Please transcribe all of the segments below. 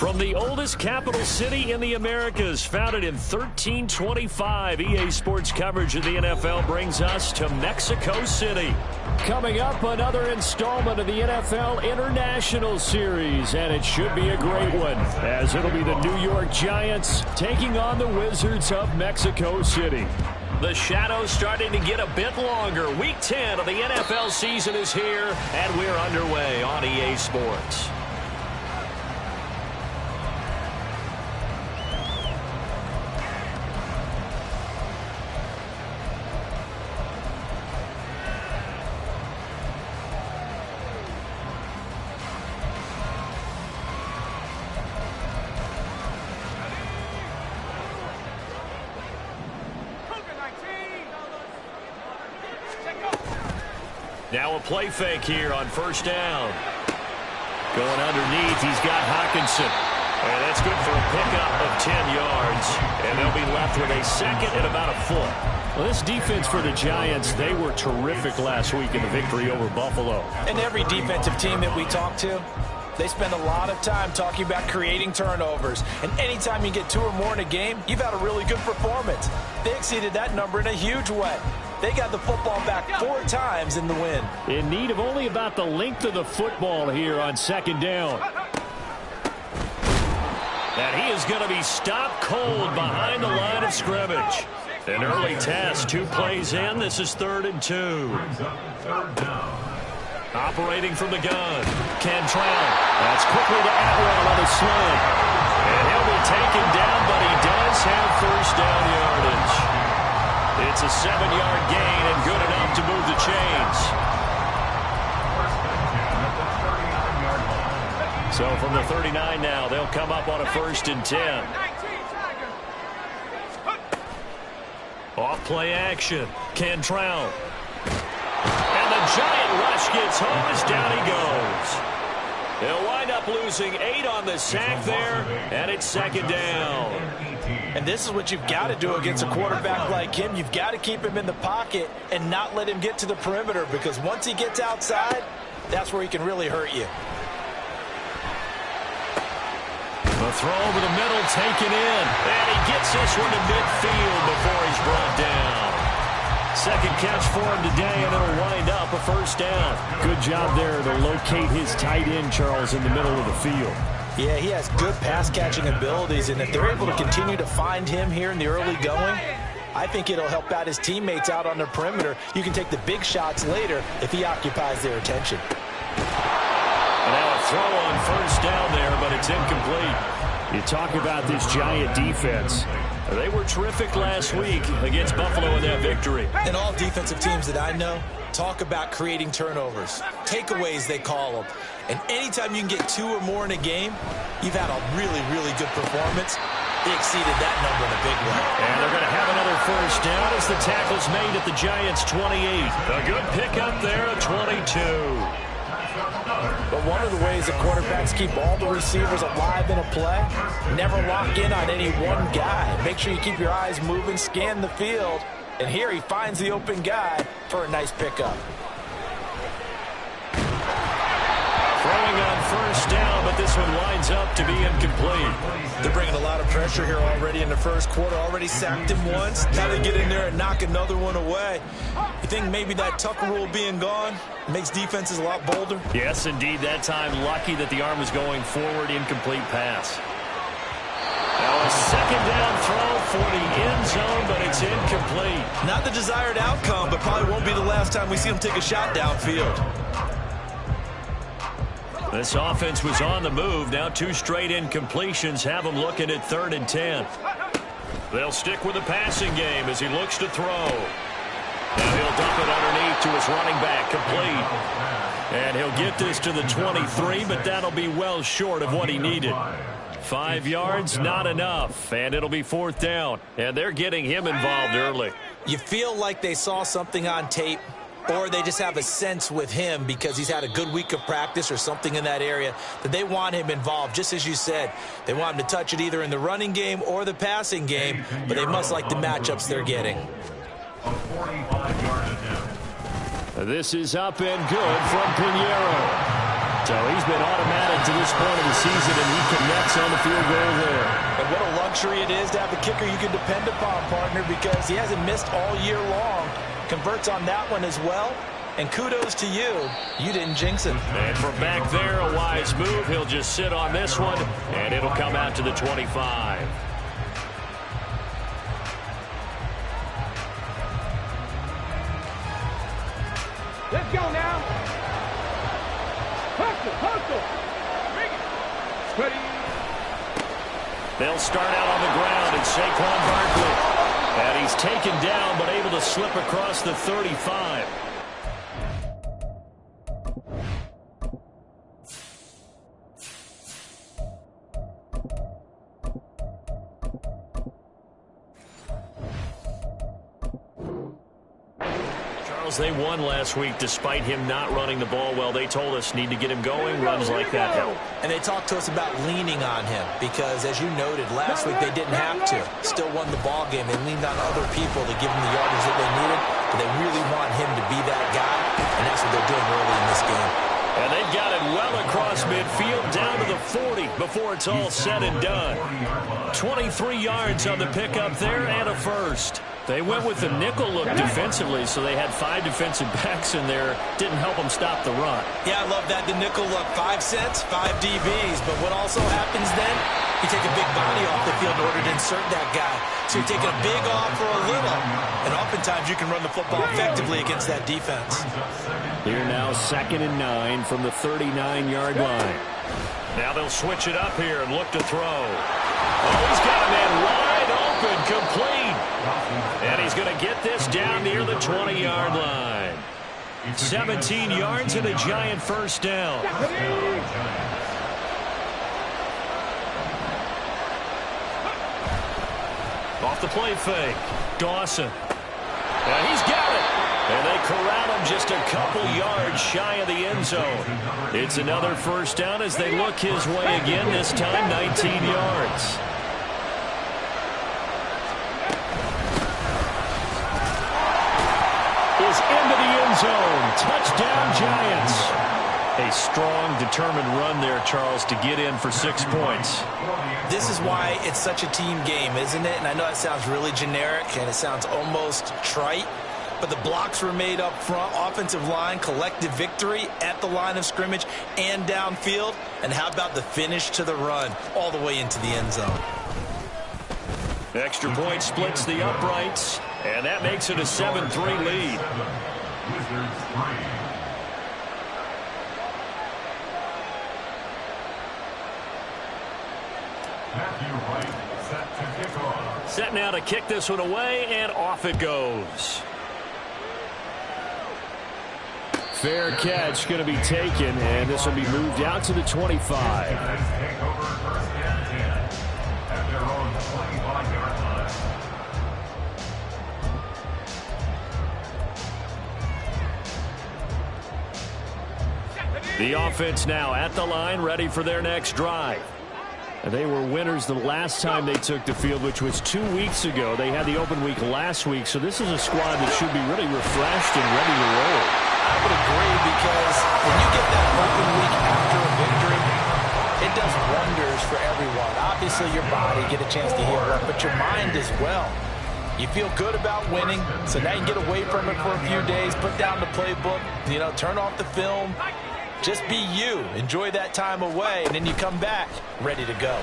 From the oldest capital city in the Americas, founded in 1325, EA Sports coverage of the NFL brings us to Mexico City. Coming up, another installment of the NFL International Series, and it should be a great one, as it'll be the New York Giants taking on the Wizards of Mexico City. The shadow's starting to get a bit longer. Week 10 of the NFL season is here, and we're underway on EA Sports. Now a play fake here on first down. Going underneath, he's got Hawkinson. And that's good for a pickup of 10 yards. And they'll be left with a second and about a foot. Well, this defense for the Giants, they were terrific last week in the victory over Buffalo. And every defensive team that we talk to, they spend a lot of time talking about creating turnovers. And anytime you get 2 or more in a game, you've had a really good performance. They exceeded that number in a huge way. They got the football back 4 times in the win. In need of only about the length of the football here on second down. And he is going to be stopped cold behind the line of scrimmage. An early test, 2 plays in. This is 3rd and 2. Operating from the gun, Cantrell. That's quickly to Atwell on the slant. And he'll be taken down, but he does have first down yardage. It's a 7-yard gain and good enough to move the chains. So from the 39 now, they'll come up on a 1st and 10. Off play action, Cantrell. And the giant rush gets home as down he goes. They'll wind up losing 8 on the sack there, and it's 2nd down. And this is what you've got to do against a quarterback like him. You've got to keep him in the pocket and not let him get to the perimeter, because once he gets outside, that's where he can really hurt you. The throw over the middle taken in, and he gets this one to midfield before he's brought down. Second catch for him today, and it'll wind up a 1st down. Good job there to locate his tight end, Charles, in the middle of the field. Yeah, he has good pass-catching abilities, and if they're able to continue to find him here in the early going, I think it'll help out his teammates out on the perimeter. You can take the big shots later if he occupies their attention. And now a throw on 1st down there, but it's incomplete. You talk about this Giant defense. They were terrific last week against Buffalo in that victory. And all defensive teams that I know talk about creating turnovers. Takeaways, they call them. And anytime you can get 2 or more in a game, you've had a really, really good performance. They exceeded that number in a big way. And they're going to have another 1st down as the tackle's made at the Giants' 28. A good pickup there at 22. But one of the ways that quarterbacks keep all the receivers alive in a play, never lock in on any one guy. Make sure you keep your eyes moving, scan the field, and here he finds the open guy for a nice pickup. Throwing on 1st down, but this one winds up to be incomplete. They're bringing a lot of pressure here already in the first quarter. Already sacked him once. Now they get in there and knock another one away. You think maybe that Tucker rule being gone makes defenses a lot bolder? Yes, indeed. That time, lucky that the arm was going forward. Incomplete pass. Now a 2nd down throw for the end zone, but it's incomplete. Not the desired outcome, but probably won't be the last time we see him take a shot downfield. This offense was on the move. Now 2 straight incompletions have him looking at 3rd and 10. They'll stick with the passing game as he looks to throw. Now he'll dump it underneath to his running back, complete. And he'll get this to the 23, but that'll be well short of what he needed. 5 yards, not enough, and it'll be 4th down. And they're getting him involved early. You feel like they saw something on tape, or they just have a sense with him because he's had a good week of practice or something in that area that they want him involved. Just as you said, they want him to touch it either in the running game or the passing game, but they must like the matchups they're getting. This is up and good from Pinheiro. So he's been automatic to this point of the season, and he connects on the field goal there. And what a luxury it is to have a kicker you can depend upon, partner, because he hasn't missed all year long. Converts on that one as well. And kudos to you. You didn't jinx him. And from back there, a wise move. He'll just sit on this one, and it'll come out to the 25. Let's go now. Hustle. Bring it. Ready. They'll start out on the ground, and Saquon Barkley. And he's taken down, but able to slip across the 35. They won last week despite him not running the ball well. They told us need to get him going. Runs like that help. And they talked to us about leaning on him because, as you noted, last week they didn't have to. Still won the ball game. They leaned on other people to give him the yardage that they needed, but they really want him to be that guy, and that's what they're doing early in this game. And they've got it well across midfield down to the 40 before it's all said and done. 23 yards on the pickup there and a first. They went with the nickel look defensively, so they had 5 defensive backs in there. Didn't help them stop the run. Yeah, I love that. The nickel look, 5 sets, 5 DBs. But what also happens then, you take a big body off the field in order to insert that guy. So you're taking a big off for a little. And oftentimes you can run the football effectively against that defense. Here now 2nd and 9 from the 39-yard line. Now they'll switch it up here and look to throw. Oh, he's got a man wide open, complete. And he's going to get this down near the 20-yard line. 17 yards and a giant first down. Off the play fake. Dawson. And he's got it. And they corral him just a couple yards shy of the end zone. It's another first down as they look his way again, this time 19 yards. Is into the end zone. Touchdown, Giants. A strong, determined run there, Charles, to get in for 6 points. This is why it's such a team game, isn't it? And I know that sounds really generic and it sounds almost trite, but the blocks were made up front, offensive line, collective victory at the line of scrimmage and downfield. And how about the finish to the run all the way into the end zone? Extra point splits the uprights, and that makes it a 7-3 lead. Set now to kick this one away, and off it goes. Fair catch going to be taken, and this will be moved out to the 25. The offense now at the line, ready for their next drive. They were winners the last time they took the field, which was 2 weeks ago. They had the open week last week, so this is a squad that should be really refreshed and ready to roll. I would agree, because when you get that open week after a victory, it does wonders for everyone. Obviously, your body get a chance to heal up, but your mind as well. You feel good about winning, so now you can get away from it for a few days, put down the playbook, turn off the film. Just be you. Enjoy that time away, and then you come back ready to go.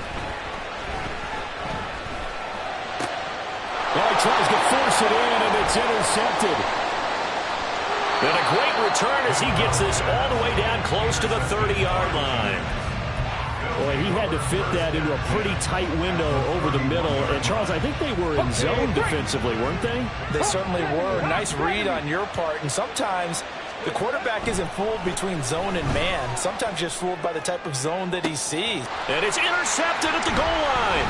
Well, he tries to force it in, and it's intercepted. And a great return as he gets this all the way down close to the 30-yard line. Boy, he had to fit that into a pretty tight window over the middle. And, Charles, I think they were in zone defensively, weren't they? They certainly were. Nice read on your part. And sometimes the quarterback isn't fooled between zone and man. Sometimes just fooled by the type of zone that he sees. And it's intercepted at the goal line.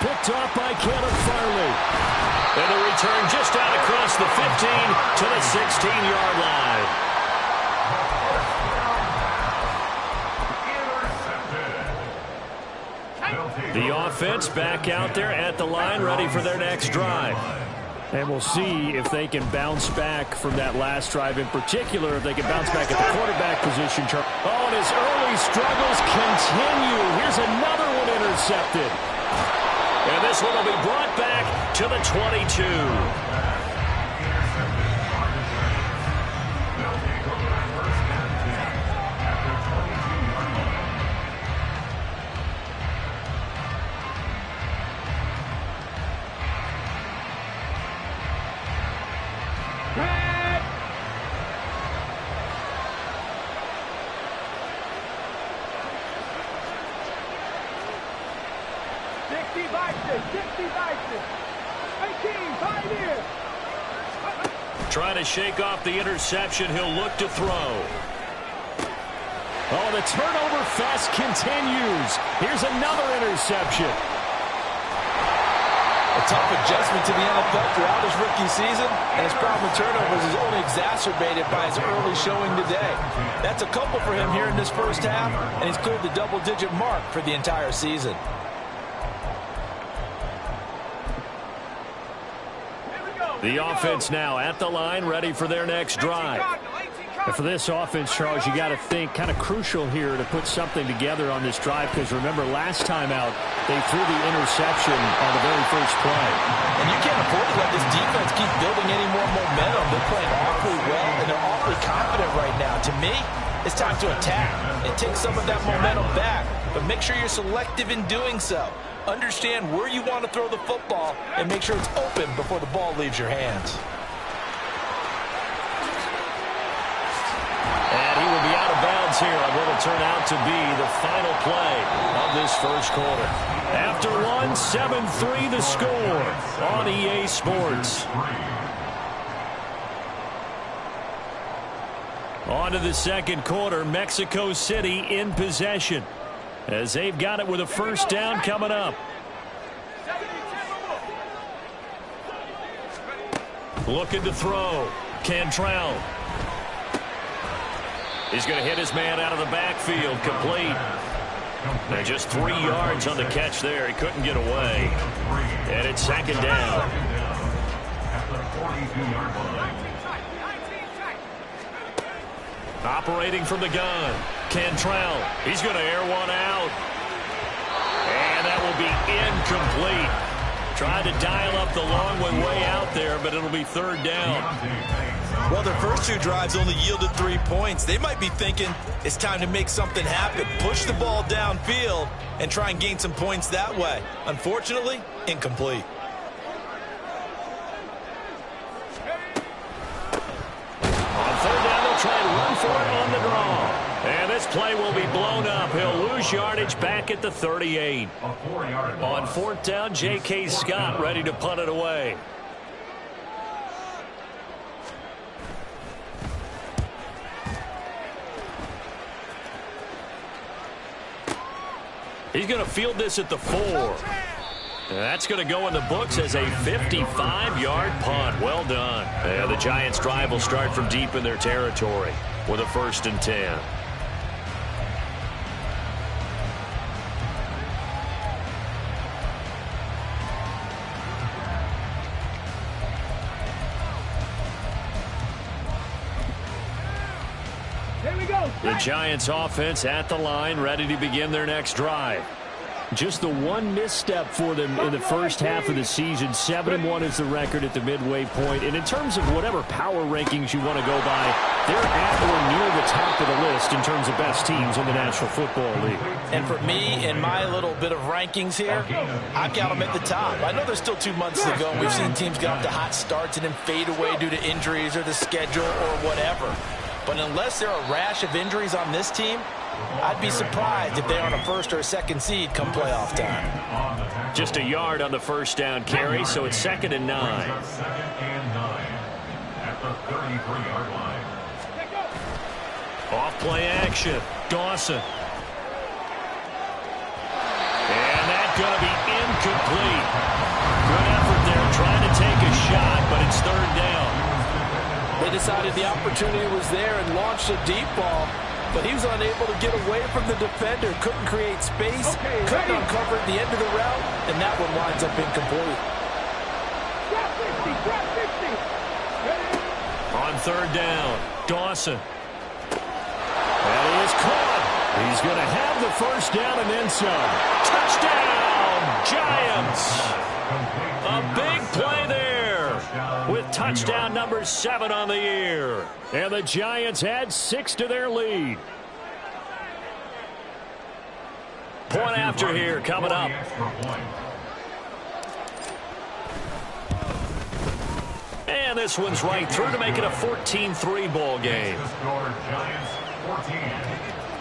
Picked off by Caleb Farley. And the return just out across the 15 to the 16-yard line. The offense back out there at the line, ready for their next drive. And we'll see if they can bounce back from that last drive, in particular, if they can bounce back at the quarterback position. Oh, and his early struggles continue. Here's another one intercepted. And this one will be brought back to the 22. Trying to shake off the interception. He'll look to throw. Oh, the turnover fest continues. Here's another interception. A tough adjustment to the NFL throughout his rookie season, and his problem with turnovers is only exacerbated by his early showing today. That's a couple for him here in this first half, and he's cleared the double-digit mark for the entire season. The offense now at the line, ready for their next drive. And for this offense, Charles, you got to think kind of crucial here to put something together on this drive, because remember, last time out, they threw the interception on the very first play. And you can't afford to let this defense keep building any more momentum. They're playing awfully well, and they're awfully confident right now. To me, it's time to attack and take some of that momentum back, but make sure you're selective in doing so. Understand where you want to throw the football and make sure it's open before the ball leaves your hands. And he will be out of bounds here on what will turn out to be the final play of this first quarter. After one, 7-3 the score on EA Sports. On to the second quarter, Mexico City in possession, as they've got it with a first down coming up. Looking to throw. Cantrell. He's going to hit his man out of the backfield. Complete. And just 3 yards on the catch there. He couldn't get away. And it's second down. Operating from the gun. Cantrell. He's going to air one out. And that will be incomplete. Tried to dial up the long way out there, but it'll be third down. Well, their first two drives only yielded 3 points. They might be thinking it's time to make something happen. Push the ball downfield and try and gain some points that way. Unfortunately, incomplete. On third down, they'll try and run for it on the draw. And this play will be blown up. He'll lose yardage back at the 38. On fourth down, J.K. Scott ready to punt it away. He's going to field this at the 4. That's going to go in the books as a 55-yard punt. Well done. And the Giants' drive will start from deep in their territory with a 1st and 10. The Giants offense at the line, ready to begin their next drive. Just the one misstep for them in the first half of the season. 7-1 is the record at the midway point. And in terms of whatever power rankings you want to go by, they're at or near the top of the list in terms of best teams in the National Football League. And for me, in my little bit of rankings here, I've got them at the top. I know there's still 2 months to go, and we've seen teams get off to hot starts and then fade away due to injuries or the schedule or whatever. But unless there are a rash of injuries on this team, I'd be surprised if they're on a 1st or a 2nd seed come playoff time. Just a yard on the first down carry, so it's 2nd and 9. Off play action. Dawson. And that's going to be incomplete. Good effort there trying to take a shot, but it's 3rd down. They decided the opportunity was there and launched a deep ball, but he was unable to get away from the defender, couldn't create space, couldn't uncover at the end of the route, and that one winds up incomplete. On third down, Dawson. And he is caught. He's going to have the first down and then some. Touchdown, Giants. A big play there with touchdown number 7 on the year. And the Giants add 6 to their lead. Point after here coming up. And this one's right through to make it a 14-3 ball game. Giants 14,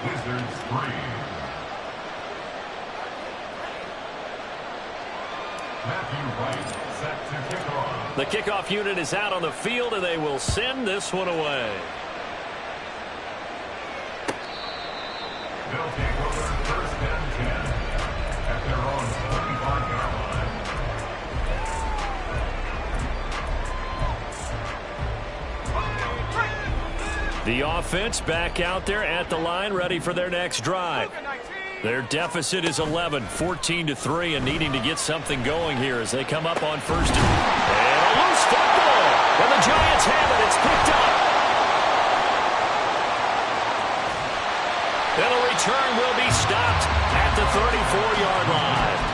Wizards 3. Matthew Wright set to kick off. The kickoff unit is out on the field, and they will send this one away. They'll take over first and 10 at their own 25-yard line. The offense back out there at the line, ready for their next drive. Their deficit is 11, 14-3, and needing to get something going here as they come up on first and a loose football. And the Giants have it. It's picked up. And the return will be stopped at the 34-yard line.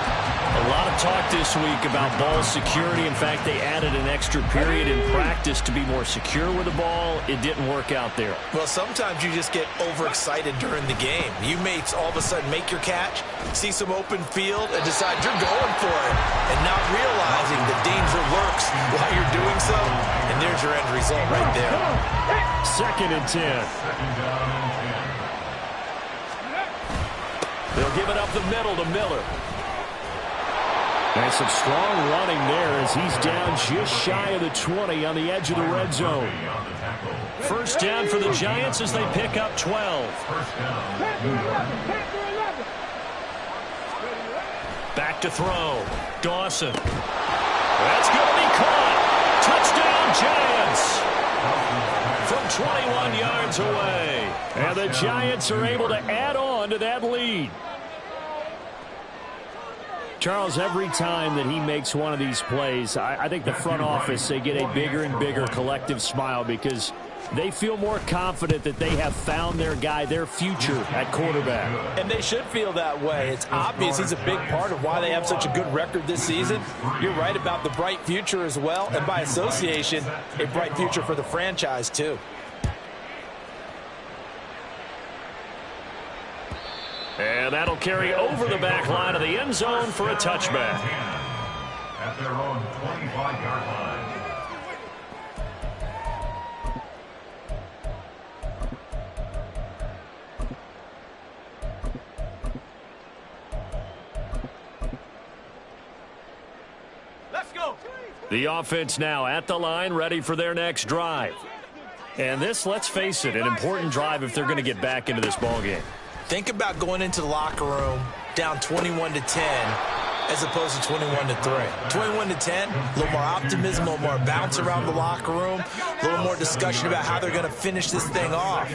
A lot of talk this week about ball security. In fact, they added an extra period in practice to be more secure with the ball. It didn't work out there. Well, sometimes you just get overexcited during the game. You may all of a sudden make your catch, see some open field, and decide you're going for it, and not realizing the danger lurks while you're doing so. And there's your end result right there. 2nd and 10. Second down and 10. They'll give it up the middle to Miller. And some strong running there as he's down just shy of the 20 on the edge of the red zone. First down for the Giants as they pick up 12. Back to throw. Dawson. That's going to be caught. Touchdown, Giants. From 21 yards away. And the Giants are able to add on to that lead. Charles, every time that he makes one of these plays, I think the front office, they get a bigger and bigger collective smile because they feel more confident that they have found their guy, their future at quarterback. And they should feel that way. It's obvious he's a big part of why they have such a good record this season. You're right about the bright future as well, and by association, a bright future for the franchise too. And that'll carry over the back line of the end zone for a touchback. At their own 25-yard line. Let's go. The offense now at the line, ready for their next drive. And this, let's face it, an important drive if they're going to get back into this ballgame. Think about going into the locker room down 21-10 as opposed to 21-3. 21-10, a little more optimism, a little more bounce around the locker room, a little more discussion about how they're going to finish this thing off.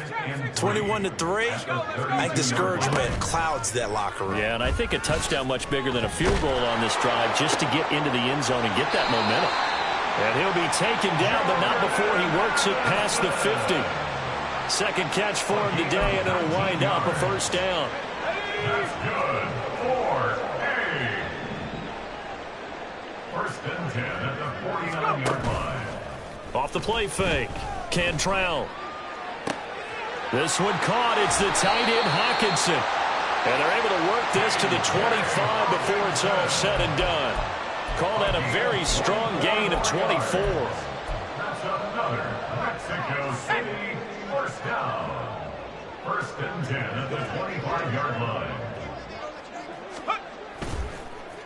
21-3, I think discouragement clouds that locker room. Yeah, and I think a touchdown much bigger than a field goal on this drive just to get into the end zone and get that momentum. And he'll be taken down, but not before he works it past the 50. Second catch for him today, and it'll wind up a first down. That's good. 4-8. First and 10 at the 49-yard line. Off the play fake. Cantrell. This one caught. It's the tight end Hawkinson. And they're able to work this to the 25 before it's all said and done. Call that a very strong gain of 24. That's another Mexico City first down. First and 10 at the 25-yard line.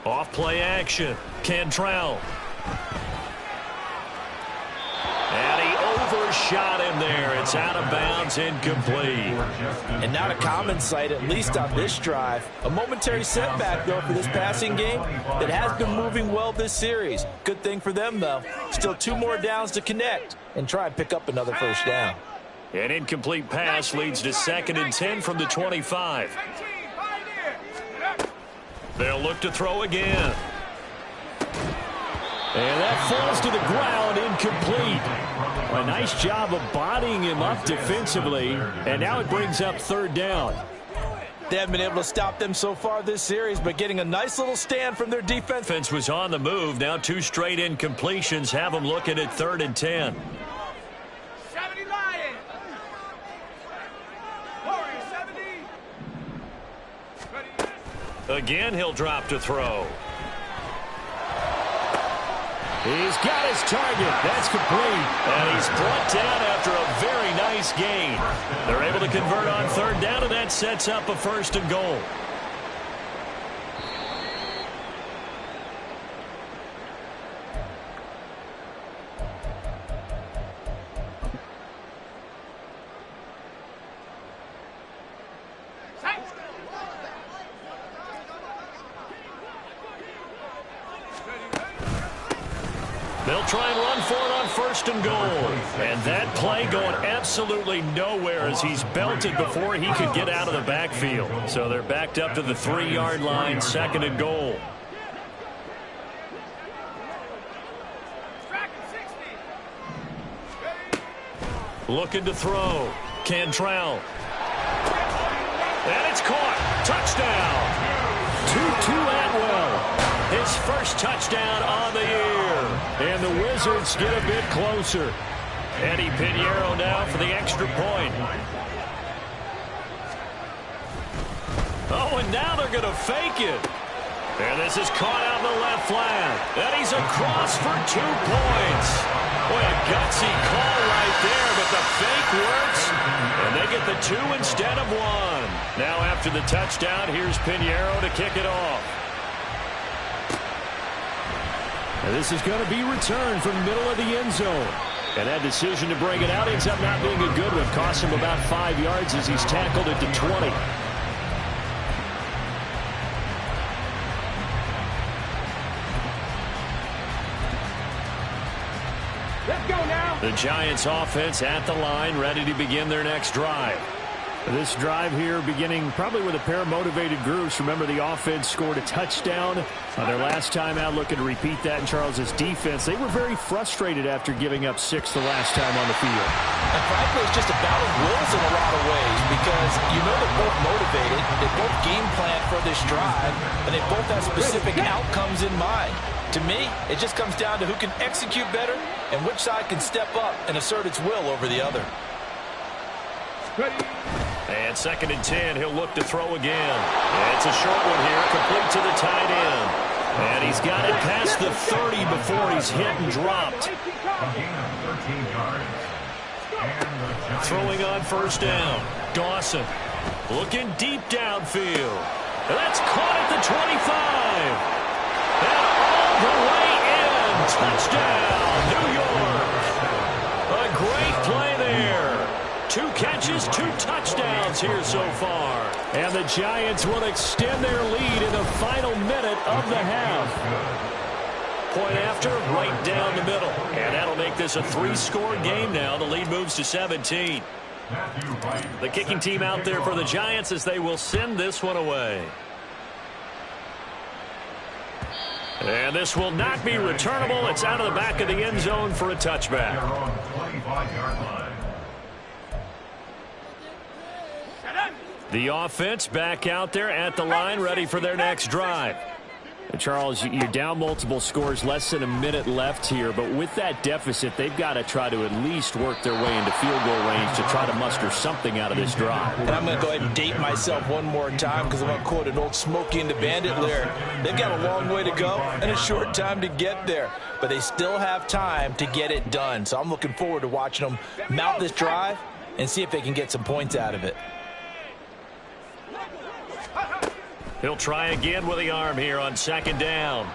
Off play action. Cantrell. And he overshot him there. It's out of bounds, incomplete. And not a common sight, at least on this drive. A momentary setback, though, for this passing game that has been moving well this series. Good thing for them, though. Still 2 more downs to connect and try and pick up another first down. An incomplete pass leads to 2nd and 10 from the 25. They'll look to throw again. And that falls to the ground, incomplete. A nice job of bodying him up defensively, and now it brings up third down. They haven't been able to stop them so far this series, but getting a nice little stand from their defense. Defense was on the move. Now 2 straight incompletions have them looking at 3rd and 10. 70 Lions. Warrior 70. Again, he'll drop to throw. He's got his target. That's complete. And he's brought down after a very nice gain. They're able to convert on 3rd down, and that sets up a 1st and goal. They'll try and run for it on 1st and goal. And that play going absolutely nowhere as he's belted before he could get out of the backfield. So they're backed up to the 3-yard line, 2nd and goal. Looking to throw. Cantrell. And it's caught. Touchdown. Tutu Atwell. His first touchdown on the year. And the Wizards get a bit closer. Eddie Pinheiro now for the extra point. Oh, and now they're going to fake it. And this is caught out in the left flat. And he's across for 2 points. Boy, a gutsy call right there, but the fake works. And they get the 2 instead of 1. Now after the touchdown, here's Pinheiro to kick it off. And this is going to be returned from the middle of the end zone. And that decision to bring it out ends up not being a good one. Costs him about 5 yards as he's tackled it to 20. Let's go now. The Giants offense at the line, ready to begin their next drive. This drive here beginning probably with a pair of motivated groups. Remember, the offense scored a touchdown on their last time out, looking to repeat that in Charles's defense. They were very frustrated after giving up 6 the last time on the field. And frankly, it's just a battle of wills in a lot of ways because you know they're both motivated. They both game plan for this drive, and they both have specific outcomes in mind. To me, it just comes down to who can execute better and which side can step up and assert its will over the other. And 2nd and 10, he'll look to throw again. It's a short one here, complete to the tight end. And he's got it past the 30 before he's hit and dropped. Throwing on 1st down. Dawson looking deep downfield. And that's caught at the 25. And all the way in. Touchdown, New York. A great play there. 2 catches, 2 touchdowns here so far. And the Giants will extend their lead in the final minute of the half. Point after, right down the middle. And that'll make this a 3-score game now. The lead moves to 17. The kicking team out there for the Giants as they will send this one away. And this will not be returnable. It's out of the back of the end zone for a touchback. The offense back out there at the line, ready for their next drive. And Charles, you're down multiple scores, less than a minute left here. But with that deficit, they've got to try to at least work their way into field goal range to try to muster something out of this drive. And I'm going to go ahead and date myself one more time because I'm going to quote an old Smokey and the Bandit lyric. They've got a long way to go and a short time to get there. But they still have time to get it done. So I'm looking forward to watching them mount this drive and see if they can get some points out of it. He'll try again with the arm here on 2nd down.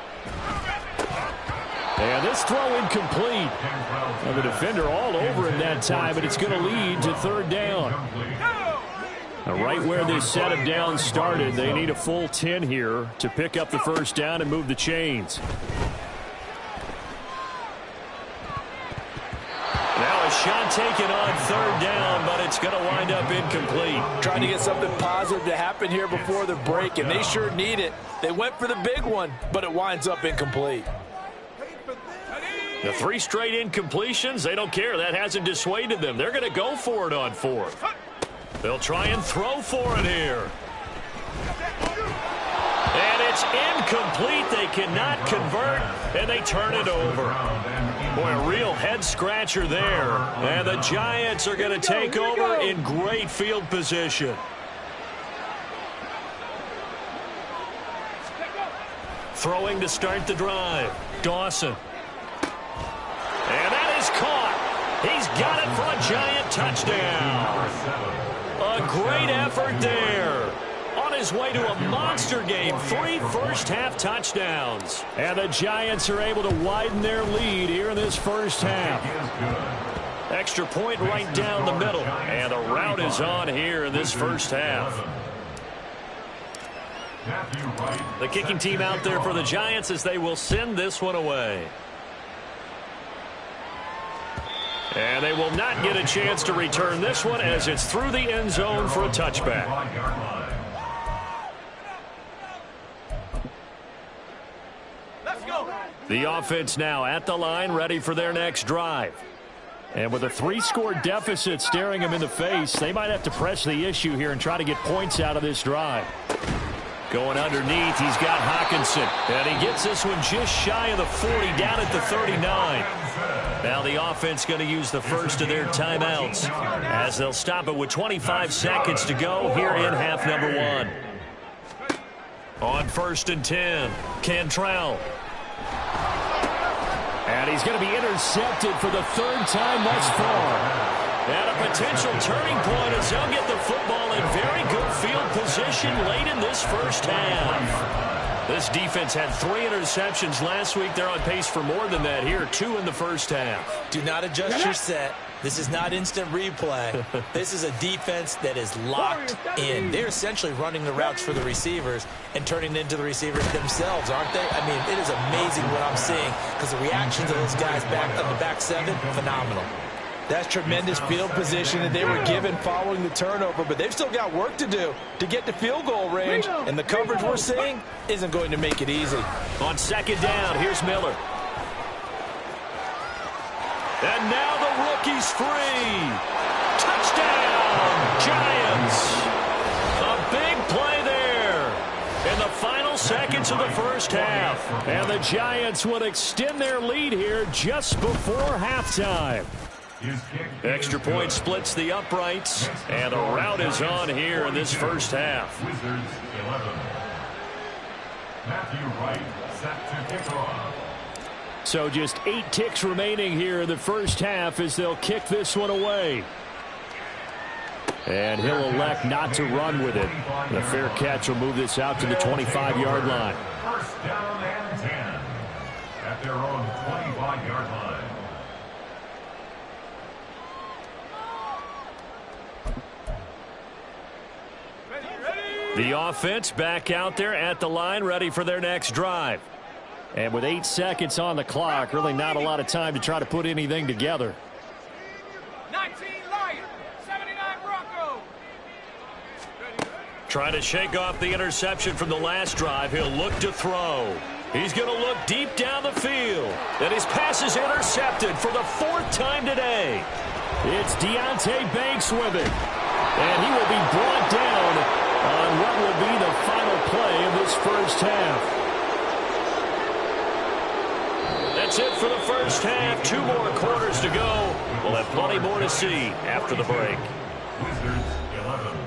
And this throw incomplete. Well, the defender all over him that time, but it's going to lead to 3rd down. Now, right where this set of downs started, they need a full 10 here to pick up the 1st down and move the chains. Now a shot taken on 3rd down, but it's going to wind up incomplete. Trying to get something positive to happen here before the break, and they sure need it. They went for the big one, but it winds up incomplete. The 3 straight incompletions, they don't care. That hasn't dissuaded them. They're going to go for it on 4th. They'll try and throw for it here. And it's incomplete. They cannot convert, and they turn it over. Boy, a real head-scratcher there. And the Giants are going to take over in great field position. Throwing to start the drive. Dawson. And that is caught. He's got it for a Giant touchdown. A great effort there. On his way to a monster game. 3 first-half touchdowns. And the Giants are able to widen their lead here in this first half. Extra point right down the middle. And the route is on here in this first half. The kicking team out there for the Giants as they will send this one away. And they will not get a chance to return this one as it's through the end zone for a touchback. Let's go. The offense now at the line, ready for their next drive. And with a 3-score deficit staring them in the face, they might have to press the issue here and try to get points out of this drive. Going underneath, he's got Hawkinson. And he gets this one just shy of the 40, down at the 39. Now the offense going to use the first of their timeouts as they'll stop it with 25 seconds to go here in half number 1. On 1st and 10, Cantrell. And he's going to be intercepted for the 3rd time thus far. And a potential turning point as they'll get the football in very good field position late in this first half. This defense had 3 interceptions last week. They're on pace for more than that here, 2 in the first half. Do not adjust your set. This is not instant replay. This is a defense that is locked in. They're essentially running the routes for the receivers and turning it into the receivers themselves, aren't they? I mean, it is amazing what I'm seeing because the reactions of those guys back on the back 7, phenomenal. That's tremendous field position that they were given following the turnover, but they've still got work to do to get to field goal range, and the coverage we're seeing isn't going to make it easy. On 2nd down, here's Miller. And now the rookie's free. Touchdown, Giants. A big play there in the final seconds of the first half. And the Giants would extend their lead here just before halftime. Extra point splits the uprights, and the route is on here in this first half. Wizards 11. Matthew Wright set to kick off. So just 8 ticks remaining here in the first half as they'll kick this one away. And he'll elect not to run with it. The fair catch will move this out to the 25-yard line. First down and 10 at their own 25-yard line. The offense back out there at the line, ready for their next drive. And with 8 seconds on the clock, really not a lot of time to try to put anything together. 19 Lions, 79 Broncos. Trying to shake off the interception from the last drive. He'll look to throw. He's going to look deep down the field. And his pass is intercepted for the 4th time today. It's Deonte Banks with it. And he will be brought down on what will be the final play of this first half. That's it for the first half. 2 more quarters to go. We'll have plenty more to see after the break. Wizards 11.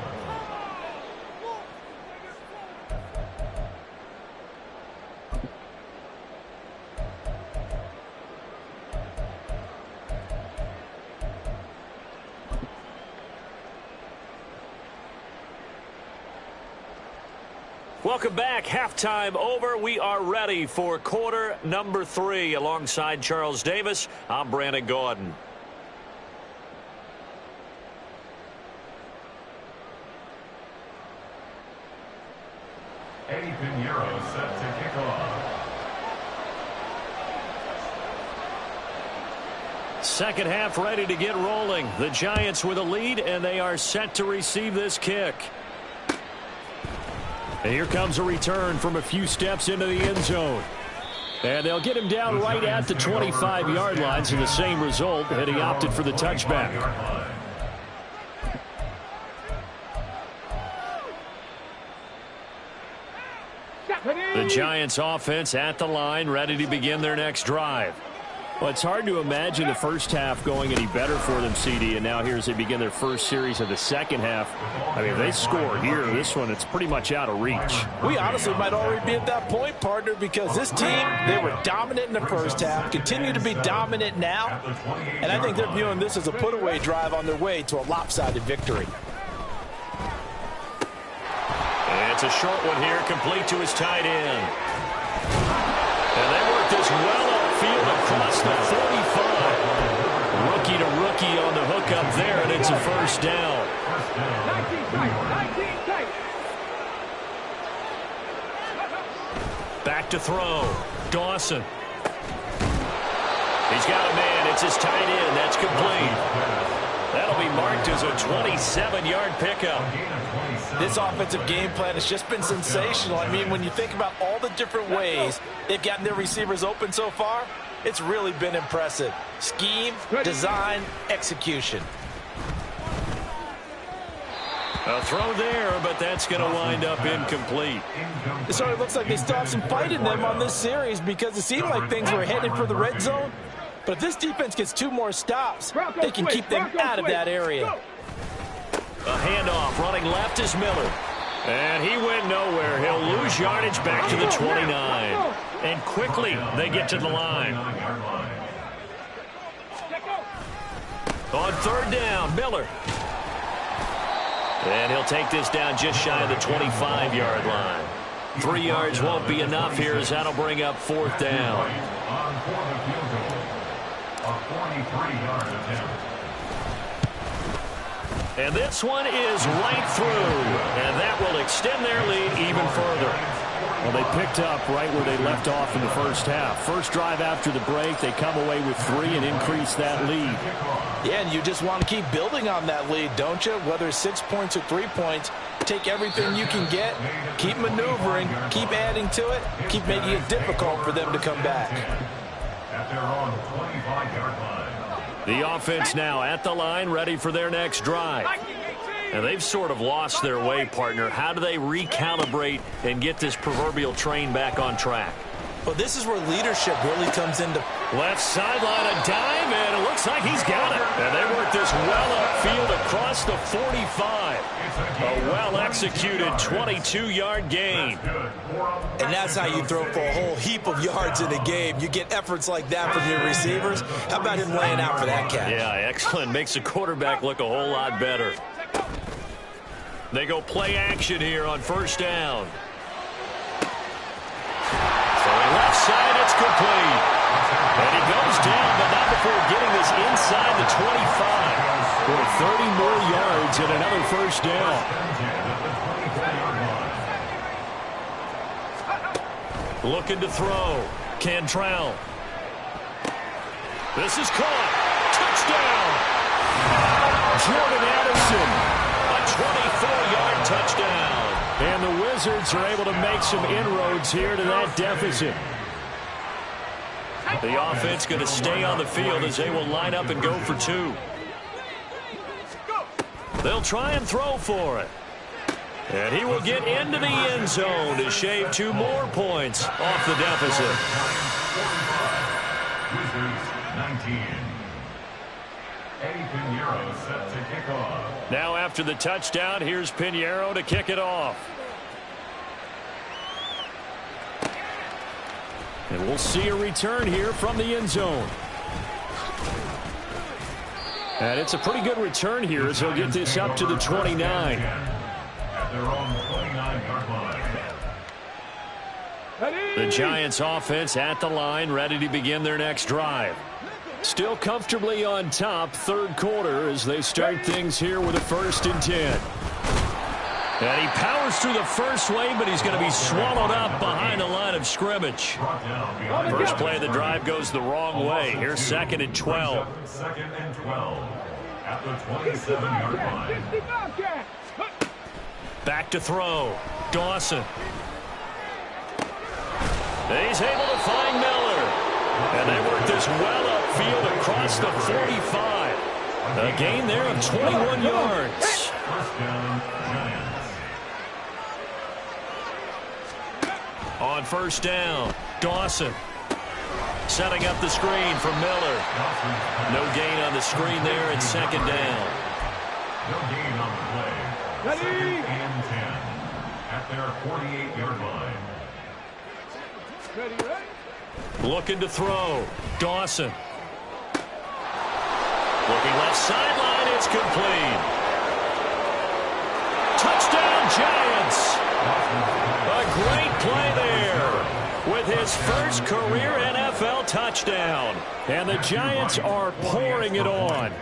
Welcome back. Halftime over. We are ready for quarter number 3. Alongside Charles Davis, I'm Brandon Gordon. Eddie Pinheiro set to kick off. Second half ready to get rolling. The Giants with a lead, and they are set to receive this kick. And here comes a return from a few steps into the end zone. And they'll get him down right at the 25-yard line, so the same result, and he opted for the touchback. The Giants offense at the line, ready to begin their next drive. Well, it's hard to imagine the first half going any better for them, CD, and now here as they begin their first series of the second half. I mean, if they score here, this one, it's pretty much out of reach. We honestly might already be at that point, partner, because this team, they were dominant in the first half, continue to be dominant now, and I think they're viewing this as a put-away drive on their way to a lopsided victory. And it's a short one here, complete to his tight end. And they work this well upfield across the 45. Rookie to rookie on the hook up there, and it's a first down. 19 tight. Back to throw. Dawson. He's got a man. It's his tight end. That's complete. That'll be marked as a 27-yard pickup. This offensive game plan has just been sensational. I mean, when you think about all the different ways they've gotten their receivers open so far, it's really been impressive. Scheme, design, execution. A throw there, but that's going to wind up incomplete. It sort of looks like they still have some fight in them on this series because it seemed like things were headed for the red zone. But if this defense gets 2 more stops, they can keep them out of that area. A handoff, running left is Miller. And he went nowhere. He'll lose yardage back to the 29. And quickly, they get to the line. On third down, Miller. And he'll take this down just shy of the 25-yard line. 3 yards won't be enough here as that'll bring up fourth down. And this one is right through, and that will extend their lead even further. Well, they picked up right where they left off in the first half. First drive after the break, they come away with 3 and increase that lead. Yeah, and you just want to keep building on that lead, don't you? Whether it's 6 points or 3 points, take everything you can get, keep maneuvering, keep adding to it, keep making it difficult for them to come back. At their own 25-yard line. The offense now at the line, ready for their next drive. And they've sort of lost their way, partner. How do they recalibrate and get this proverbial train back on track? Well, this is where leadership really comes into. Left sideline, a dime, and it looks like he's got it. And they work this well upfield across the 45. A well-executed 22-yard gain. And that's how you throw for a whole heap of yards in a game. You get efforts like that from your receivers. How about him laying out for that catch? Yeah, excellent. Makes the quarterback look a whole lot better. They go play action here on first down. Left side, it's complete. And he goes down, but not before getting this inside the 25. For 30 more yards and another first down. Looking to throw. Cantrell. This is caught. Touchdown. Jordan Addison. A 24-yard touchdown. And the Wizards are able to make some inroads here to that deficit. The offense going to stay on the field as they will line up and go for 2. They'll try and throw for it. And he will get into the end zone to shave 2 more points off the deficit. Wizards 19. Eddie Pinheiro set to kick off. Now after the touchdown, here's Pinheiro to kick it off. And we'll see a return here from the end zone. And it's a pretty good return here as he'll get this up to the 29. At their own 29-yard line. The Giants offense at the line, ready to begin their next drive. Still comfortably on top, third quarter as they start things here with a 1st and 10. And he powers through the first wave, but he's going to be swallowed up behind the line of scrimmage. First play of the drive goes the wrong way. Here's 2nd and 12. 2nd and 12 at the 27-yard line. Back to throw. Dawson. He's able to find Miller. And they work this well upfield across the 45. A gain there of 21 yards. On first down, Dawson setting up the screen for Miller. No gain on the screen there at second down. No gain on the play. Second and 10 at their 48-yard line. Looking to throw. Dawson. Looking left sideline. It's complete. Touchdown, Giants. A great play there with his first career NFL touchdown. And the Giants are pouring it on.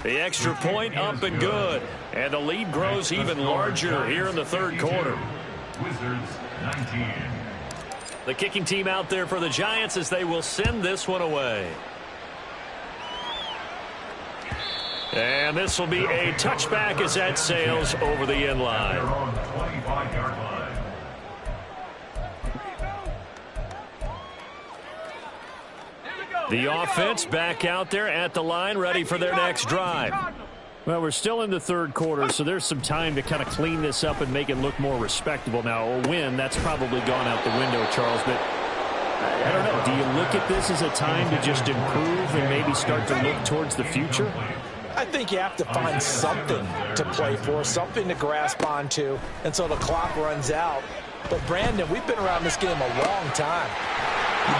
The extra point up and good. And the lead grows even larger here in the third quarter. Wizards 19. The kicking team out there for the Giants as they will send this one away. And this will be a touchback as that sails over the end line. They're on the 25-yard line. The offense back out there at the line, ready for their next drive. Well, we're still in the third quarter, so there's some time to kind of clean this up and make it look more respectable. Now, a win, that's probably gone out the window, Charles, but I don't know. Do you look at this as a time to just improve and maybe start to look towards the future? I think you have to find something to play for, something to grasp onto until the clock runs out. But, Brandon, we've been around this game a long time.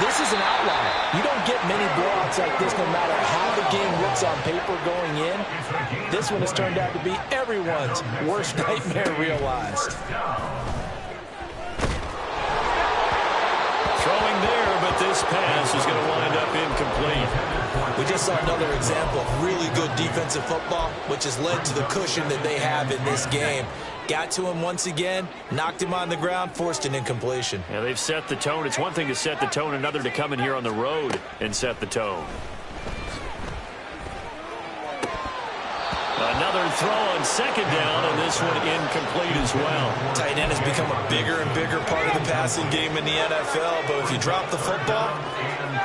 This is an outlier. You don't get many blowouts like this no matter how the game looks on paper going in. This one has turned out to be everyone's worst nightmare realized. Throwing there, but this pass is going to wind up incomplete. We just saw another example of really good defensive football, which has led to the cushion that they have in this game. Got to him once again, knocked him on the ground, forced an incompletion. Yeah, they've set the tone. It's one thing to set the tone, another to come in here on the road and set the tone. Another throw on second down, and this one incomplete as well. Tight end has become a bigger and bigger part of the passing game in the NFL, but if you drop the football,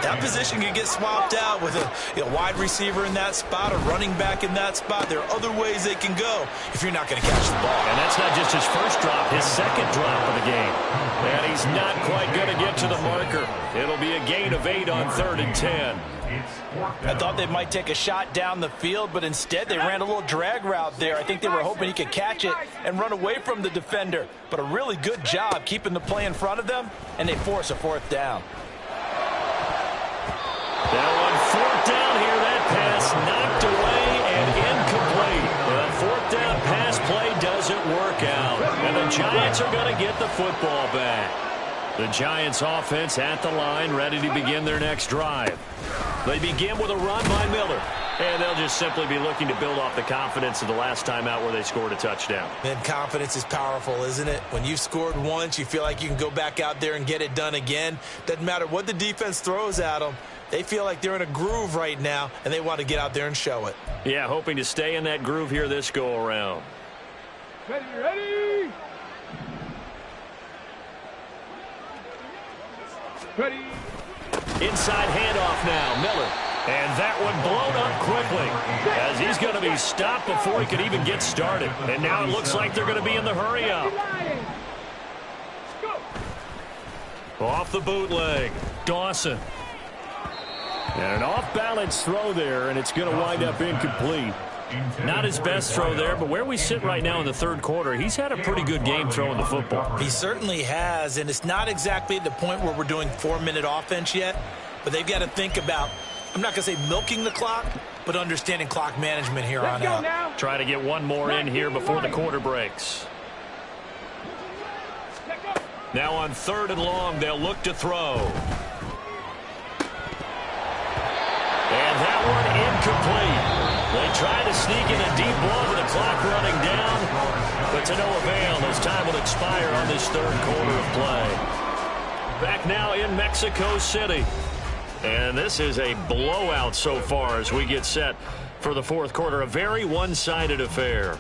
that position can get swapped out with a wide receiver in that spot, a running back in that spot. There are other ways they can go if you're not going to catch the ball. And that's not just his first drop, his second drop of the game. And he's not quite going to get to the marker. It'll be a gain of 8 on 3rd and 10. I thought they might take a shot down the field, but instead they ran a little drag route there. I think they were hoping he could catch it and run away from the defender. But a really good job keeping the play in front of them, and they force a 4th down. Now on 4th down here, that pass knocked away and incomplete. The 4th down pass play doesn't work out. And the Giants are going to get the football back. The Giants offense at the line, ready to begin their next drive. They begin with a run by Miller. And they'll just simply be looking to build off the confidence of the last time out where they scored a touchdown. And confidence is powerful, isn't it? When you've scored once, you feel like you can go back out there and get it done again. Doesn't matter what the defense throws at them. They feel like they're in a groove right now, and they want to get out there and show it. Yeah, hoping to stay in that groove here this go-around. Ready. Ready. Inside handoff now, Miller. And that one blown up quickly as he's going to be stopped before he could even get started. And now it looks like they're going to be in the hurry up. Off the bootleg, Dawson. And an off-balance throw there, and it's going to wind up incomplete. Not his best throw there, but where we sit right now in the third quarter, he's had a pretty good game throwing the football. He certainly has, and it's not exactly at the point where we're doing 4-minute offense yet, but they've got to think about, I'm not going to say milking the clock, but understanding clock management here on out. Try to get one more in here before the quarter breaks. Now on 3rd and long, they'll look to throw. And that one incomplete. They try to sneak in a deep ball with the clock running down, but to no avail as time will expire on this third quarter of play. Back now in Mexico City. And this is a blowout so far as we get set for the fourth quarter. A very one-sided affair.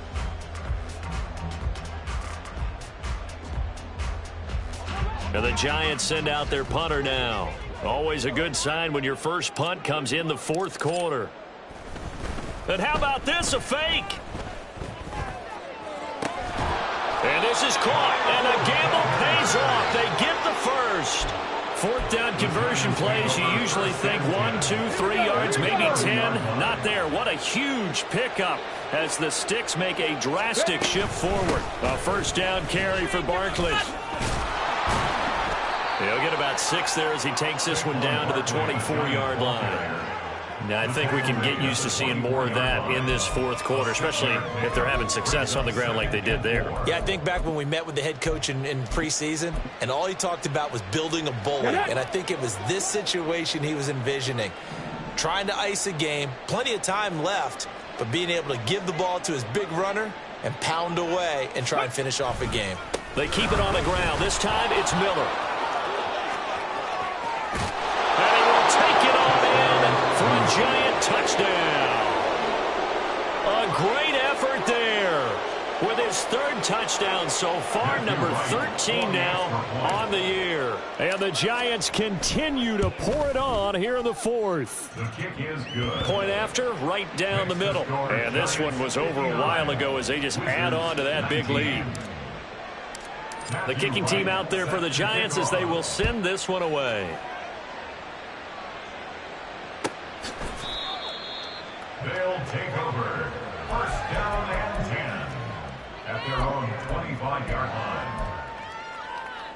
And the Giants send out their punter now. Always a good sign when your first punt comes in the fourth quarter. And how about this, a fake? And this is caught, and a gamble pays off. They get the first. Fourth down conversion plays, you usually think 1, 2, 3 yards, maybe 10. Not there. What a huge pickup as the Sticks make a drastic shift forward. A first down carry for Barkley. He'll get about 6 there as he takes this one down to the 24-yard line. Now, I think we can get used to seeing more of that in this fourth quarter, especially if they're having success on the ground like they did there. Yeah, I think back when we met with the head coach in preseason, and all he talked about was building a bully. And I think it was this situation he was envisioning. Trying to ice a game, plenty of time left, but being able to give the ball to his big runner and pound away and try and finish off a game. They keep it on the ground. This time it's Miller. And he will take it on in for a giant touchdown. A great effort there with his third touchdown so far, number 13 now on the year. And the Giants continue to pour it on here in the fourth. The kick is good. Point after, right down the middle. And this one was over a while ago as they just add on to that big lead. The kicking team out there for the Giants as they will send this one away. They'll take over. First down and 10 at their own 25-yard line.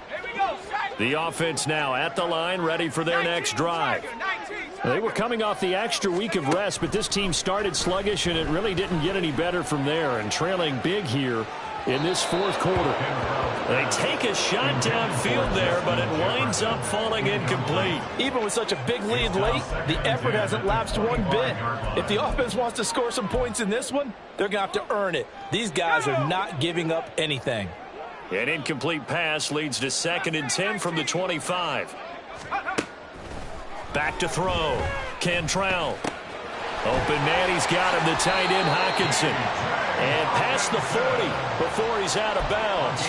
Here we go, The offense now at the line, ready for their next drive. They were coming off the extra week of rest, but this team started sluggish, and it really didn't get any better from there, and trailing big here in this fourth quarter. They take a shot downfield there, but it winds up falling incomplete. Even with such a big lead late, the effort hasn't lapsed one bit. If the offense wants to score some points in this one, they're going to have to earn it. These guys are not giving up anything. An incomplete pass leads to 2nd and 10 from the 25. Back to throw. Cantrell. Open man, he's got him, the tight end Hawkinson. And past the 40 before he's out of bounds.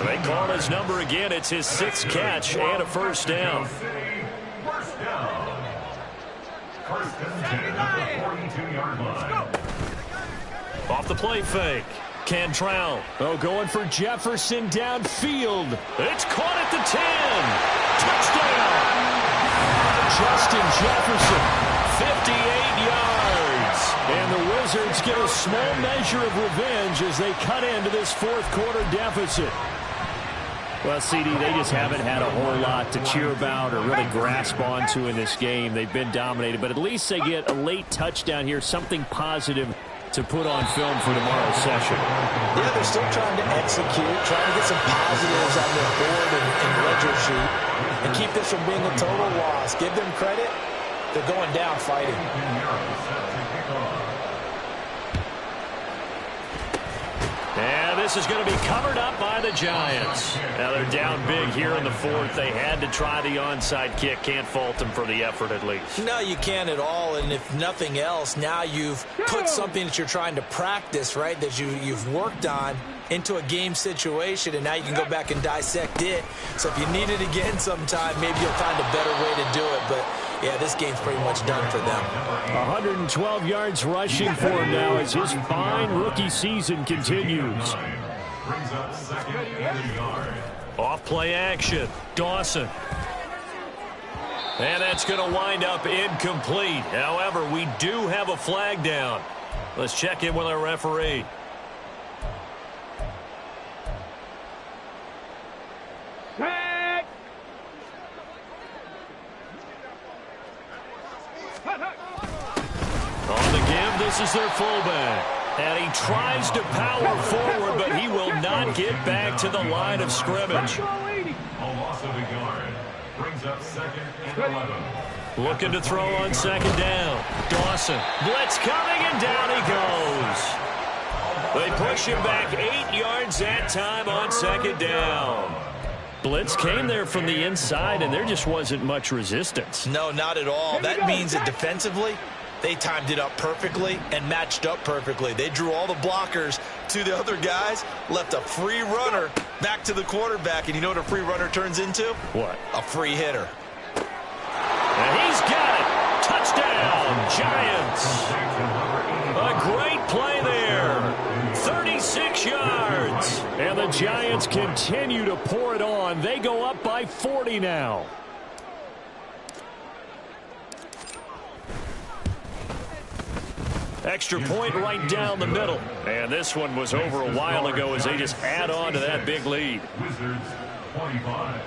They call his number again. It's his 6th catch and a first down. First down. First and 10 at the 42-yard line. Off the play fake. Cantrell. Oh, going for Jefferson downfield. It's caught at the 10. Touchdown. Justin Jefferson, 58 yards. And the Wizards get a small measure of revenge as they cut into this fourth quarter deficit. Well, CD, they just haven't had a whole lot to cheer about or really grasp onto in this game. They've been dominated, but at least they get a late touchdown here, something positive to put on film for tomorrow's session. Yeah, they're still trying to execute, trying to get some positives on their board and ledger sheet, and keep this from being a total loss. Give them credit. They're going down fighting. And this is going to be covered up by the Giants. Now they're down big here in the fourth. They had to try the onside kick. Can't fault them for the effort at least. No, you can't at all. And if nothing else, now you've put something that you're trying to practice, right, that you've worked on into a game situation, and now you can go back and dissect it. So if you need it again sometime, maybe you'll find a better way to do it. But, yeah, this game's pretty much done for them. 112 yards rushing for him now as his fine rookie season continues. Brings up 2nd and a yard. Off play action. Dawson. And that's going to wind up incomplete. However, we do have a flag down. Let's check in with our referee. On the give, this is their fullback. And he tries to power forward, but he will not get back to the line of scrimmage. A loss of a yard. Brings up 2nd and 11. Looking to throw on 2nd down. Dawson. Blitz coming, and down he goes. They push him back 8 yards that time on 2nd down. Blitz came there from the inside, and there just wasn't much resistance. No, not at all. That means that defensively, They timed it up perfectly and matched up perfectly. They drew all the blockers to the other guys, left a free runner back to the quarterback. And you know what a free runner turns into? What? A free hitter. And he's got it. Touchdown, Giants. A great play there. 36 yards. And the Giants continue to pour it on. They go up by 40 now. Extra point right down the middle. And this one was over a while ago as they just add on to that big lead. Wizards 25.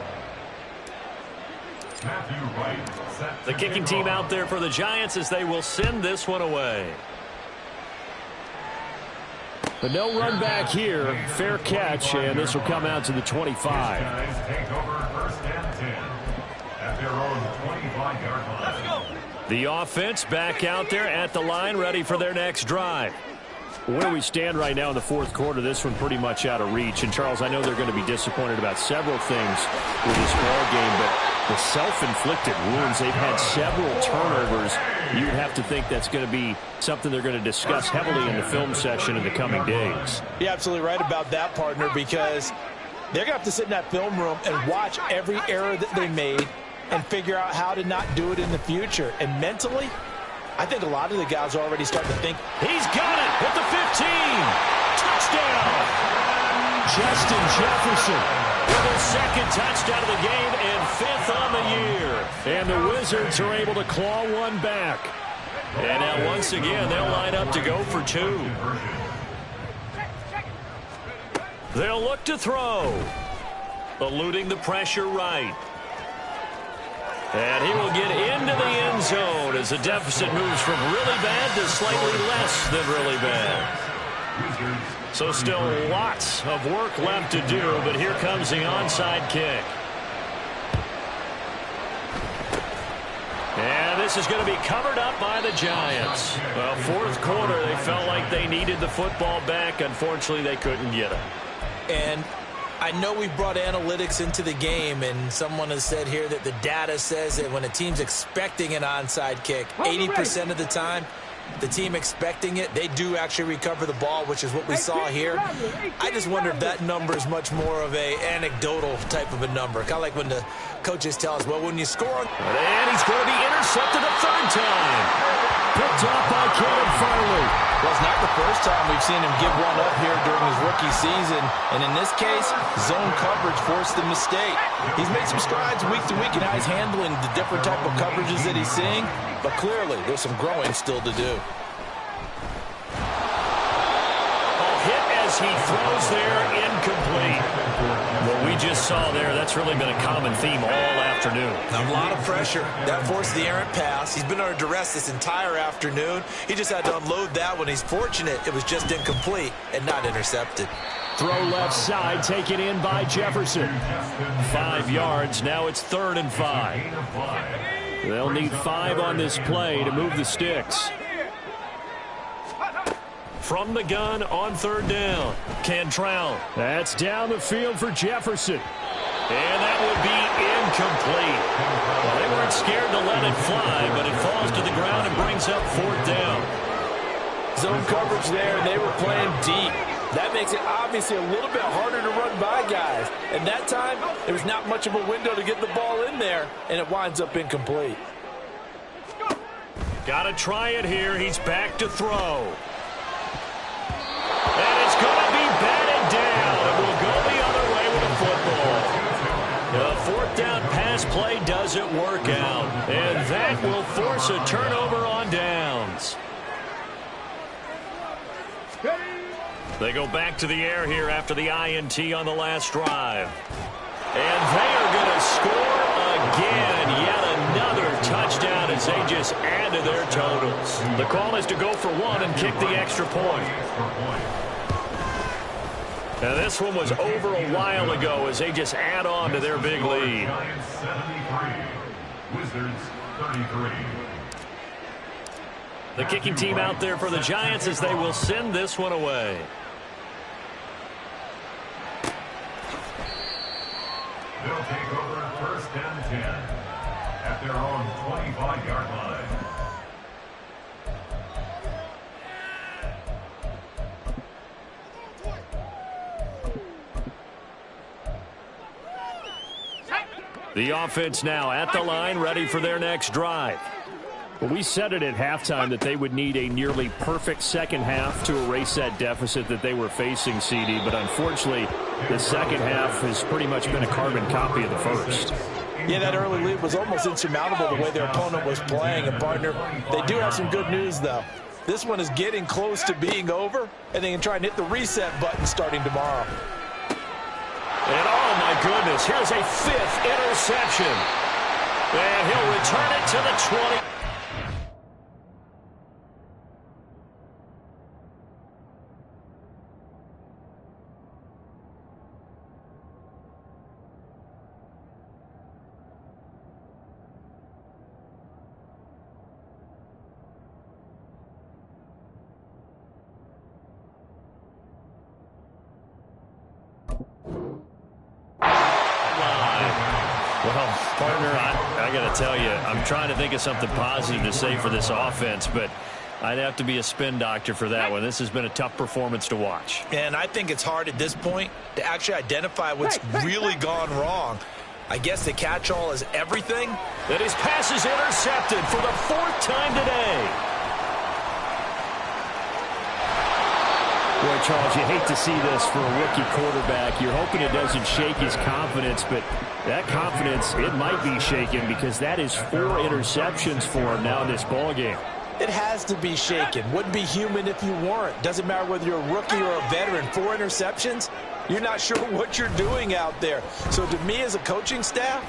Matthew Wright set The kicking team out there for the Giants as they will send this one away. But no run back here. Fair catch, and this will come out to the 25. Guys take over first and 10 at their own 25-yard line. Let's go. The offense back out there at the line, ready for their next drive. Where do we stand right now in the fourth quarter? This one pretty much out of reach. And, Charles, I know they're going to be disappointed about several things with this ball game, but the self-inflicted wounds, they've had several turnovers. You'd have to think that's going to be something they're going to discuss heavily in the film session in the coming days. You're absolutely right about that, partner, because they're going to have to sit in that film room and watch every error that they made and figure out how to not do it in the future. And mentally, I think a lot of the guys are already starting to think, he's got it at the 15. Touchdown. Justin Jefferson with his second touchdown of the game and fifth on the year. And the Wizards are able to claw one back. And now once again, they'll line up to go for two. They'll look to throw. Eluding the pressure right. And he will get into the end zone as the deficit moves from really bad to slightly less than really bad. So still lots of work left to do, but here comes the onside kick. And this is going to be covered up by the Giants. Well, fourth quarter, they felt like they needed the football back. Unfortunately, they couldn't get it. and I know we brought analytics into the game, and someone has said here that the data says that when a team's expecting an onside kick, 80% of the time, the team expecting it, they do actually recover the ball, which is what we saw here. I just wonder if that number is much more of a anecdotal type of a number. Kind of like when the coaches tell us, well, when you score... And he's going to be intercepted a third time. Picked off by Caleb Farley. Well, it's not the first time we've seen him give one up here during his rookie season. And in this case, zone coverage forced the mistake. He's made some strides week to week in how he's handling the different type of coverages that he's seeing. But clearly, there's some growing still to do. A hit as he throws there, incomplete. What we just saw there, that's really been a common theme all afternoon. A lot of pressure. That forced the errant pass. He's been under duress this entire afternoon. He just had to unload that one. He's fortunate it was just incomplete and not intercepted. Throw left side, taken in by Jefferson. 5 yards. Now it's 3rd and 5. They'll need 5 on this play to move the sticks. From the gun on 3rd down. Cantrell. That's down the field for Jefferson. And that would be incomplete. Well, they weren't scared to let it fly, but it falls to the ground and brings up 4th down. Zone coverage there, and they were playing deep. That makes it obviously a little bit harder to run by guys. And that time, there was not much of a window to get the ball in there, and it winds up incomplete. Got to try it here. He's back to throw. And it's going to be batted down. It will go the other way with the football. The 4th down pass play doesn't work out. And that will force a turnover on downs. They go back to the air here after the INT on the last drive. And they are going to score again. Yet another touchdown as they just add to their totals. The call is to go for 1 and kick the extra point. Now this one was over a while ago as they just add on to their big lead. Giants 73, Wizards 33. The kicking team out there for the Giants as they will send this one away. They'll take over 1st and 10 at their own 25-yard line. The offense now at the line, ready for their next drive. Well, we said it at halftime that they would need a nearly perfect second half to erase that deficit that they were facing, CD. But unfortunately, the second half has pretty much been a carbon copy of the first. Yeah, that early lead was almost insurmountable the way their opponent was playing. And, partner, they do have some good news, though. This one is getting close to being over, and they can try and hit the reset button starting tomorrow. And, oh, my goodness, here's a 5th interception. And he'll return it to the 20. Well, partner, I got to tell you, I'm trying to think of something positive to say for this offense, but I'd have to be a spin doctor for that one. This has been a tough performance to watch. And I think it's hard at this point to actually identify what's really gone wrong. I guess the catch-all is everything. That his pass is intercepted for the 4th time today. Boy, Charles, you hate to see this for a rookie quarterback. You're hoping it doesn't shake his confidence, but that confidence, it might be shaken because that is 4 interceptions for him now in this ballgame. It has to be shaken. Wouldn't be human if you weren't. Doesn't matter whether you're a rookie or a veteran. 4 interceptions, you're not sure what you're doing out there. So to me as a coaching staff,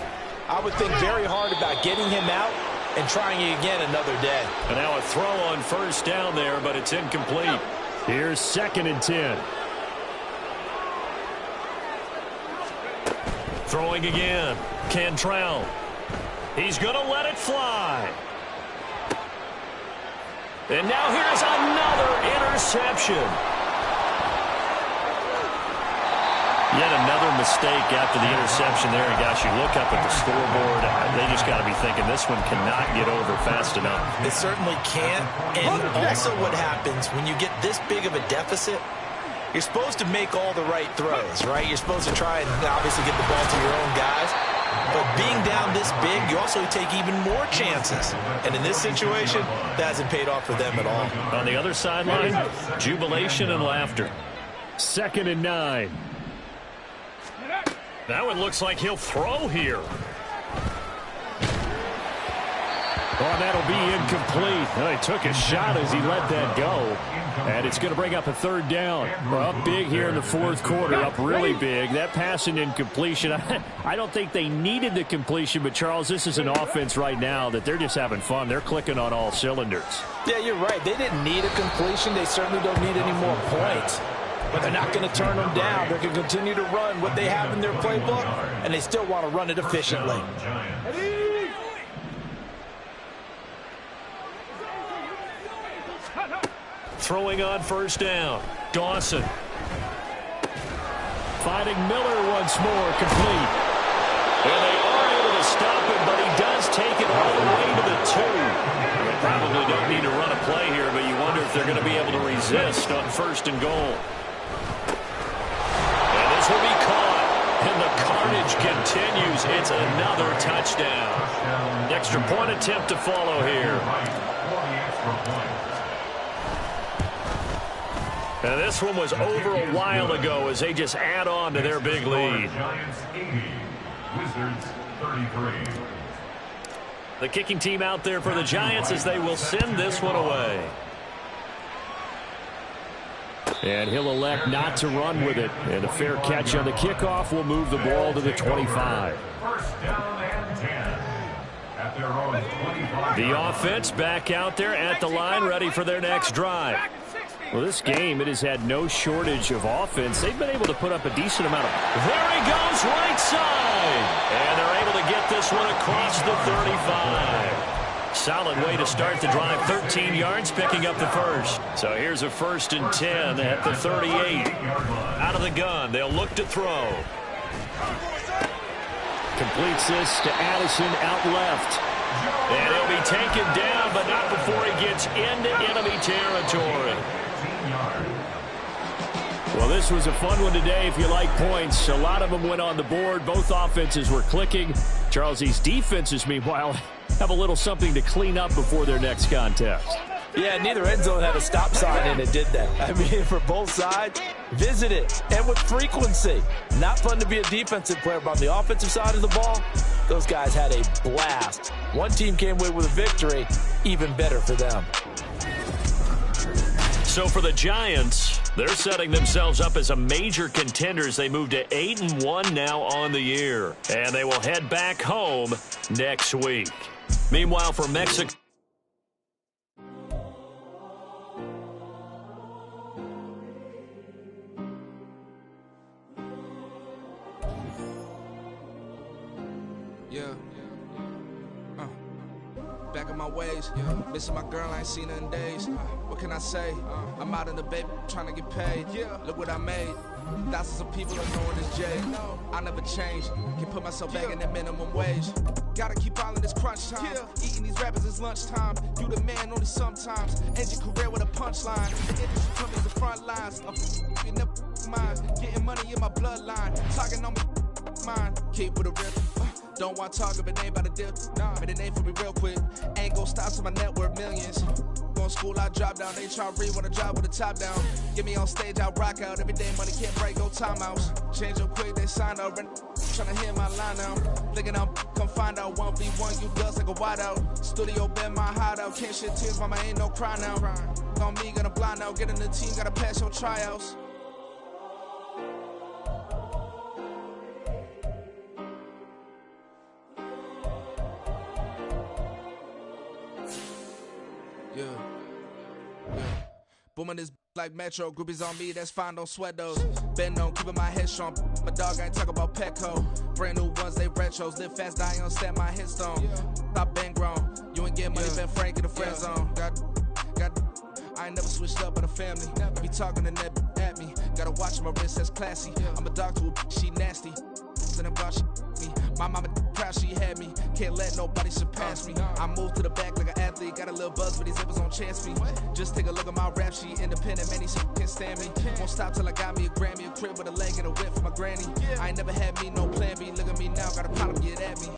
I would think very hard about getting him out and trying it again another day. And now a throw on first down there, but it's incomplete. Here's 2nd and 10. Throwing again. Cantrell. He's going to let it fly. And now here's another interception. Yet another mistake after the interception there. And gosh, you look up at the scoreboard, they just got to be thinking this one cannot get over fast enough. It certainly can't. And also what happens when you get this big of a deficit, you're supposed to make all the right throws, right? You're supposed to try and obviously get the ball to your own guys. But being down this big, you also take even more chances. And in this situation, that hasn't paid off for them at all. On the other sideline, jubilation and laughter. 2nd and 9. That one looks like he'll throw here. Oh, that'll be incomplete. Well, he took a shot as he let that go. And it's going to bring up a 3rd down. We're up big here in the 4th quarter, up really big. That pass and incompletion, I don't think they needed the completion, but, Charles, this is an offense right now that they're just having fun. They're clicking on all cylinders. Yeah, you're right. They didn't need a completion. They certainly don't need any more points. But they're not going to turn them down. They're going to continue to run what they have in their playbook, and they still want to run it efficiently. Throwing on first down. Dawson. Finding Miller once more, complete. And they are able to stop it, but he does take it all the way to the 2. They probably don't need to run a play here, but you wonder if they're going to be able to resist on 1st and goal. And this will be caught, and the carnage continues. It's another touchdown. Extra point attempt to follow here. And this one was over a while ago as they just add on to their big lead. The kicking team out there for the Giants as they will send this one away. And he'll elect not to run with it. And a fair catch on the kickoff will move the ball to the 25. First down and 10 at their own 25. The offense back out there at the line, ready for their next drive. Well, this game, it has had no shortage of offense. They've been able to put up a decent amount of... There he goes, right side. And they're able to get this one across the 35. Solid way to start the drive. 13 yards, picking up the first. So here's a 1st and 10 at the 38. Out of the gun, they'll look to throw. Completes this to Addison out left. And he'll be taken down, but not before he gets into enemy territory. Well, this was a fun one today if you like points. A lot of them went on the board. Both offenses were clicking. Charles, these defenses, meanwhile, have a little something to clean up before their next contest. Yeah, neither end zone had a stop sign in it, did they? I mean, for both sides, visit it, and with frequency. Not fun to be a defensive player, but on the offensive side of the ball, those guys had a blast. One team came away with a victory, even better for them. So for the Giants, they're setting themselves up as a major contender as they move to 8-1 now on the year. And they will head back home next week. Meanwhile, for Mexico, back in my ways, missing my girl, I ain't seen her in days. What can I say? I'm out in the baby, trying to get paid. Look what I made. Thousands of people are knowing this Jay. I never change. Can put myself back in that minimum wage. Gotta keep all in this crunch time. Eating these rappers is lunchtime. You the man only sometimes. End your career with a punchline. The industry coming to the front lines. I'm never mine. Getting money in my bloodline. Talking on me mine. Keep with a real. Don't want to talk if it ain't about a deal. But it ain't for me real quick. Ain't gon' stop till my net worth millions. Going school, I drop down. They try to read when I drop with the top down. Get me on stage, I rock out. Every day money can't break, go timeouts. Change up quick, they sign up. Tryna hear my line now. Thinking I'm come find out 1v1, you dust like a wideout. Studio been my hideout. Can't shed tears, mama ain't no cry now. On me, gonna blind out. Get in the team, gotta pass your tryouts. Booming this like Metro, groupies on me, that's fine, don't sweat those. Been on, keeping my head strong. My dog ain't talk about Petco. Brand new ones, they retros. Live fast, die on, stand my headstone. Stop been grown. You ain't getting money, been Frank in the friend zone. I ain't never switched up in a family. Be talking to that at me. Gotta watch my wrist, that's classy. I'm a dog to a she nasty. And about she me. My mama proud she had me. Can't let nobody surpass me. I moved to the back like an athlete. Got a little buzz, but these zippers on chance me. Just take a look at my rap sheet. Independent, man, these can't stand me. Won't stop till I got me a Grammy, a crib with a leg and a whip for my granny. I ain't never had me no plan B. Look at me now, got a problem, get at me.